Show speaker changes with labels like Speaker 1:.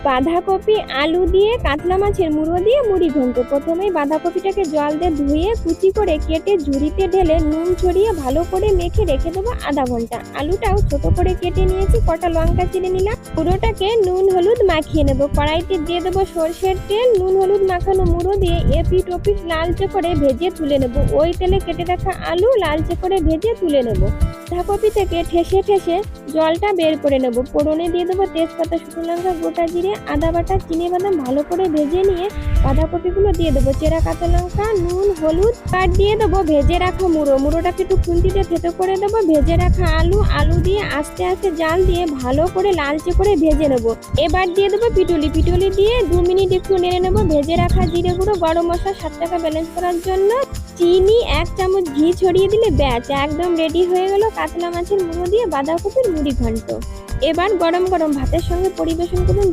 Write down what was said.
Speaker 1: বাঁধাকপি আলু দিয়ে কাতলা মাছের মুড়ো দিয়ে মুড়ি ঘন্ট। প্রথমেই বাঁধাকপিটাকে জল দিয়ে ধুয়ে কুচি করে কেটে ঝুড়িতে ঢেলে নুন ছড়িয়ে ভালো করে মেখে রেখে দেবো আধা ঘন্টা। আলুটাও ছোট করে কেটে নিয়েছি, কটা লঙ্কা চিড়ে নিলাম। মুড়োটাকে নুন হলুদ মাখিয়ে নেবো। কড়াইতে দিয়ে দেবো সর্ষের তেল। নুন হলুদ মাখানো মুড়ো দিয়ে এপিট ওপিট লালচে করে ভেজে তুলে নেবো। ওই তেলে কেটে রাখা আলু লালচে করে ভেজে তুলে নেবো। বাঁধাকপি থেকে ঠেসে ঠেসে জলটা বের করে নেব। ফোড়নে দিয়ে দেবো তেজপাতা, শুকনো লঙ্কা, গোটা জিরে, আদা বাটা, চিনি বাদাম ভালো করে ভেজে নিয়ে বাঁধাকপিগুলো দিয়ে দেবো। চেরা কাঁচা লঙ্কা, নুন, হলুদ আর দিয়ে দেবো ভেজে রাখা মুড়োটাকে একটু খুন্তিতে থেতো করে দেবো। ভেজে রাখা আলু দিয়ে আস্তে আস্তে জাল দিয়ে ভালো করে লালচে করে ভেজে নেব। এবার দিয়ে দেবো পিটুলি দিয়ে 2 মিনিট একটু নেড়ে নেবো। ভেজে রাখা জিরে গুঁড়ো, গরম মশলা, স্বাদটাকে ব্যালেন্স করার জন্য চিনি, 1 চামচ ঘি ছড়িয়ে দিলে ব্যাস একদম রেডি হয়ে গেল কাতলা মাছের মুড়ো দিয়ে বাঁধাকপির মুড়ি ঘন্ট। এবার গরম গরম ভাতের সঙ্গে পরিবেশন করুন।